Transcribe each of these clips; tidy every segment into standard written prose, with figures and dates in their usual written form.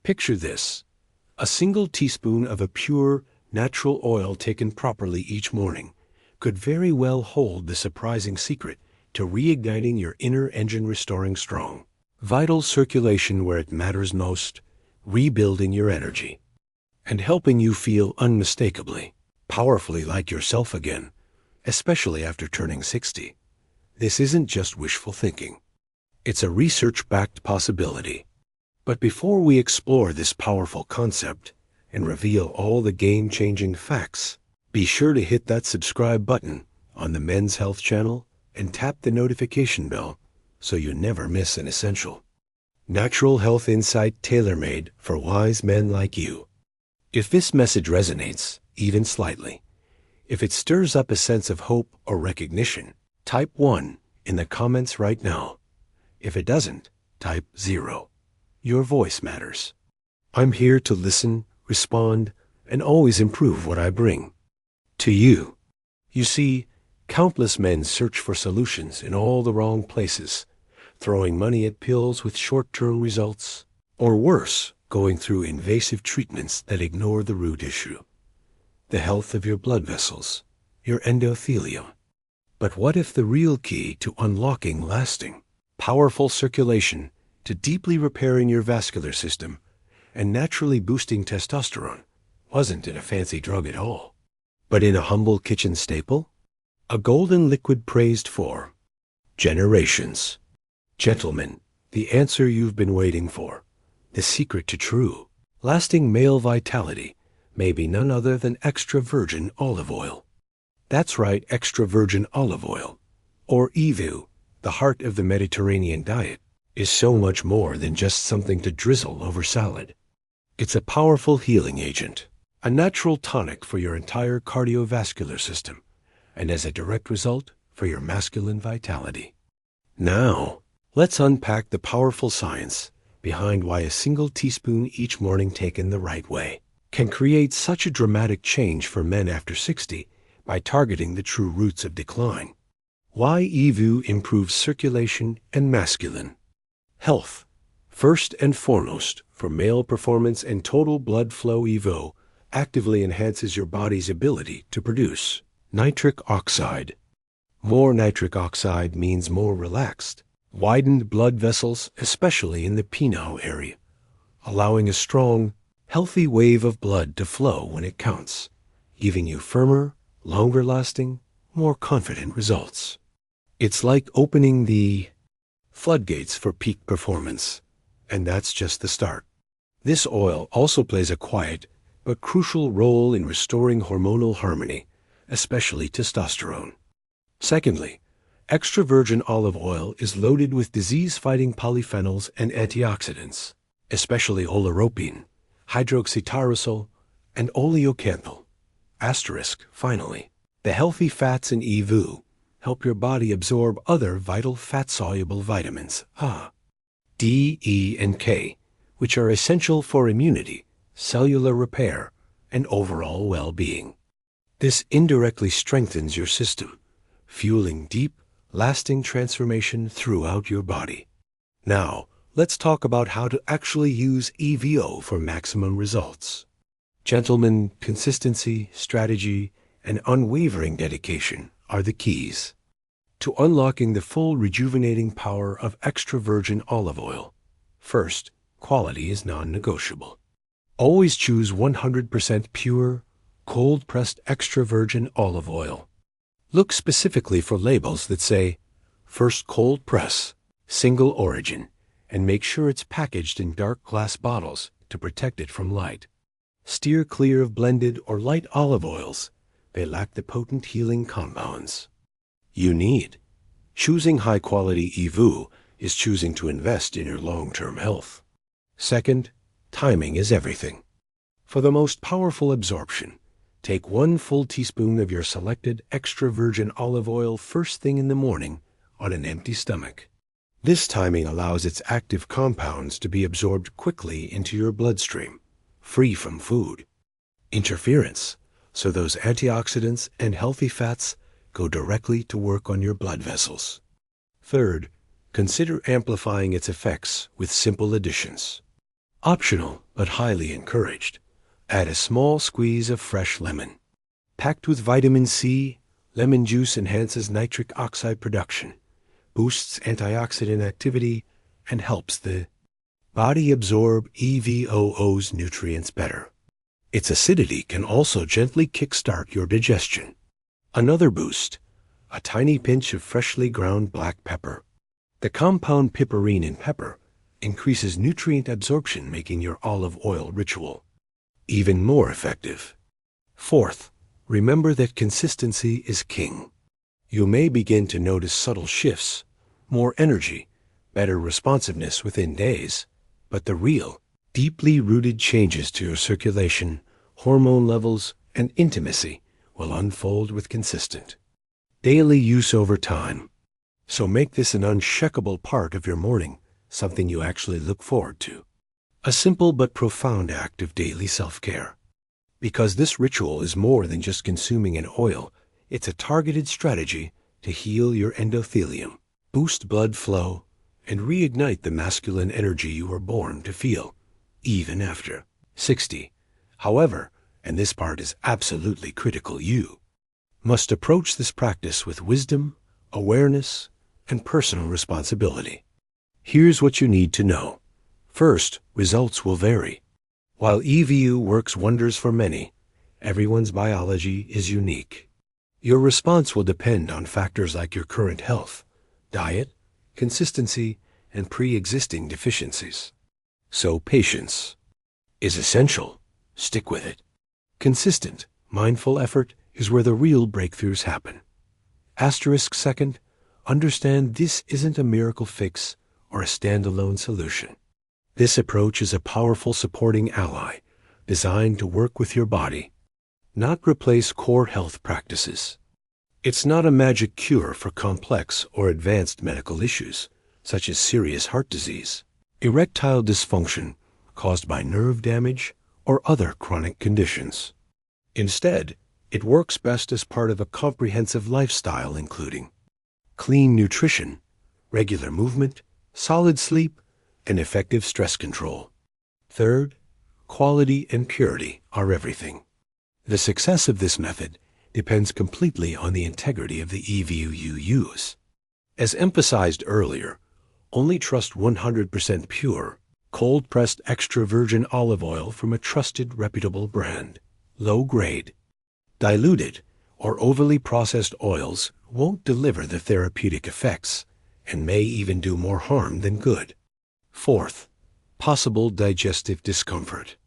Picture this. A single teaspoon of a pure, natural oil taken properly each morning could very well hold the surprising secret to reigniting your inner engine, restoring strong, vital circulation where it matters most, rebuilding your energy, and helping you feel unmistakably, powerfully like yourself again, especially after turning 60. This isn't just wishful thinking. It's a research-backed possibility. But before we explore this powerful concept and reveal all the game-changing facts, be sure to hit that subscribe button on the Men's Health channel and tap the notification bell so you never miss an essential natural health insight tailor-made for wise men like you. If this message resonates, even slightly, if it stirs up a sense of hope or recognition, type 1 in the comments right now. If it doesn't, type 0. Your voice matters. I'm here to listen, respond, and always improve what I bring to you. You see, countless men search for solutions in all the wrong places, throwing money at pills with short-term results, or worse, going through invasive treatments that ignore the root issue, the health of your blood vessels, your endothelium. But what if the real key to unlocking lasting, powerful circulation, to deeply repairing your vascular system and naturally boosting testosterone wasn't in a fancy drug at all, but in a humble kitchen staple? A golden liquid praised for generations. Gentlemen, the answer you've been waiting for, the secret to true, lasting male vitality, may be none other than extra virgin olive oil. That's right, extra virgin olive oil, or EVOO, the heart of the Mediterranean diet, is so much more than just something to drizzle over salad. It's a powerful healing agent, a natural tonic for your entire cardiovascular system, and as a direct result, for your masculine vitality. Now, let's unpack the powerful science behind why a single teaspoon each morning taken the right way can create such a dramatic change for men after 60 by targeting the true roots of decline. Why EVOO improves circulation and masculine health. First and foremost, for male performance and total blood flow, EVOO actively enhances your body's ability to produce nitric oxide. More nitric oxide means more relaxed, widened blood vessels, especially in the penile area, allowing a strong, healthy wave of blood to flow when it counts, giving you firmer, longer-lasting, more confident results. It's like opening the floodgates for peak performance, and that's just the start. This oil also plays a quiet but crucial role in restoring hormonal harmony, especially testosterone. Secondly, extra virgin olive oil is loaded with disease-fighting polyphenols and antioxidants, especially oleuropein, hydroxytyrosol, and oleocanthal. Finally, the healthy fats in EVOO help your body absorb other vital fat-soluble vitamins, D, E, and K, which are essential for immunity, cellular repair, and overall well-being. This indirectly strengthens your system, fueling deep, lasting transformation throughout your body. Now, let's talk about how to actually use EVOO for maximum results. Gentlemen, consistency, strategy, and unwavering dedication are the keys to unlocking the full rejuvenating power of extra virgin olive oil. First, quality is non-negotiable. Always choose 100% pure, cold-pressed extra virgin olive oil. Look specifically for labels that say, first cold press, single origin, and make sure it's packaged in dark glass bottles to protect it from light. Steer clear of blended or light olive oils. They lack the potent healing compounds you need. Choosing high-quality EVOO is choosing to invest in your long-term health. Second, timing is everything. For the most powerful absorption, take 1 full teaspoon of your selected extra virgin olive oil first thing in the morning on an empty stomach. This timing allows its active compounds to be absorbed quickly into your bloodstream, free from food interference, so those antioxidants and healthy fats go directly to work on your blood vessels. Third, consider amplifying its effects with simple additions. Optional, but highly encouraged. Add a small squeeze of fresh lemon. Packed with vitamin C, lemon juice enhances nitric oxide production, boosts antioxidant activity, and helps the body absorb EVOO's nutrients better. Its acidity can also gently kickstart your digestion. Another boost, a tiny pinch of freshly ground black pepper. The compound piperine in pepper increases nutrient absorption, making your olive oil ritual even more effective. Fourth, remember that consistency is king. You may begin to notice subtle shifts, more energy, better responsiveness within days, but the real, deeply rooted changes to your circulation, hormone levels, and intimacy will unfold with consistent daily use over time. So make this an unshakable part of your morning, something you actually look forward to. A simple but profound act of daily self-care. Because this ritual is more than just consuming an oil, it's a targeted strategy to heal your endothelium, boost blood flow, and reignite the masculine energy you were born to feel, even after 60. However, and this part is absolutely critical, you must approach this practice with wisdom, awareness, and personal responsibility. Here's what you need to know. First, results will vary. While EVOO works wonders for many, everyone's biology is unique. Your response will depend on factors like your current health, diet, consistency, and pre-existing deficiencies. So patience is essential. Stick with it. Consistent, mindful effort is where the real breakthroughs happen. Asterisk second, understand this isn't a miracle fix or a standalone solution. This approach is a powerful supporting ally designed to work with your body, not replace core health practices. It's not a magic cure for complex or advanced medical issues, such as serious heart disease, erectile dysfunction caused by nerve damage, or other chronic conditions. Instead, it works best as part of a comprehensive lifestyle including clean nutrition, regular movement, solid sleep, and effective stress control. Third, quality and purity are everything. The success of this method depends completely on the integrity of the EVOO you use. As emphasized earlier, only trust 100% pure, cold-pressed extra virgin olive oil from a trusted, reputable brand. Low grade, diluted, or overly processed oils won't deliver the therapeutic effects and may even do more harm than good. Fourth, possible digestive discomfort.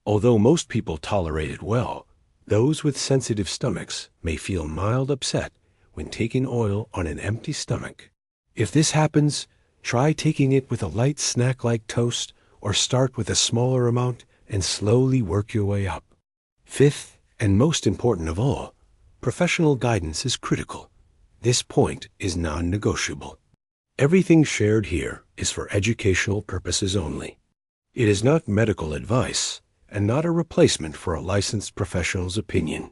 Although most people tolerate it well, those with sensitive stomachs may feel mild upset when taking oil on an empty stomach. If this happens, try taking it with a light snack like toast, or start with a smaller amount and slowly work your way up. Fifth, and most important of all, professional guidance is critical. This point is non-negotiable. Everything shared here is for educational purposes only. It is not medical advice and not a replacement for a licensed professional's opinion.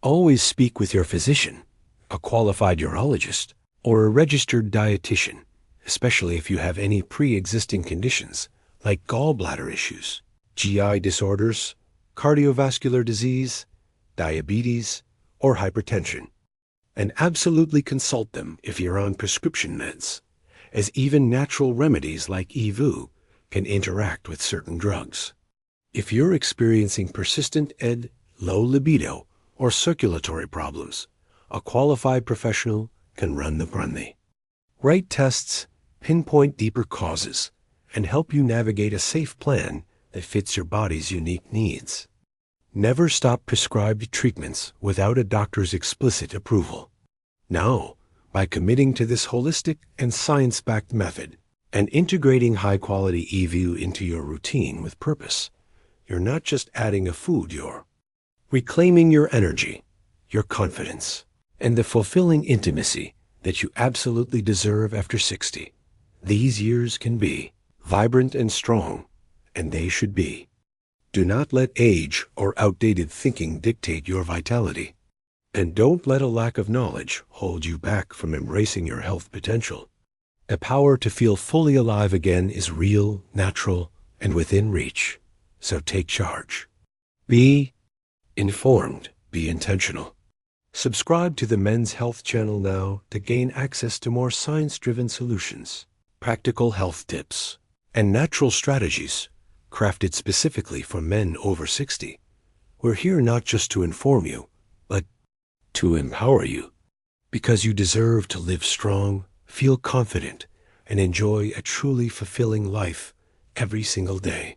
Always speak with your physician, a qualified urologist, or a registered dietitian, especially if you have any pre-existing conditions like gallbladder issues, GI disorders, cardiovascular disease, diabetes, or hypertension. And absolutely consult them if you're on prescription meds, as even natural remedies like EVOO can interact with certain drugs. If you're experiencing persistent low libido, or circulatory problems, a qualified professional can run the brandy. Right tests, pinpoint deeper causes, and help you navigate a safe plan that fits your body's unique needs. Never stop prescribed treatments without a doctor's explicit approval. Now, by committing to this holistic and science-backed method and integrating high-quality EVOO into your routine with purpose, you're not just adding a food, you're reclaiming your energy, your confidence, and the fulfilling intimacy that you absolutely deserve after 60. These years can be vibrant and strong, and they should be. Do not let age or outdated thinking dictate your vitality. And don't let a lack of knowledge hold you back from embracing your health potential. The power to feel fully alive again is real, natural, and within reach. So take charge. Be informed. Be intentional. Subscribe to the Men's Health channel now to gain access to more science-driven solutions, practical health tips, and natural strategies crafted specifically for men over 60. We're here not just to inform you, but to empower you, because you deserve to live strong, feel confident, and enjoy a truly fulfilling life every single day.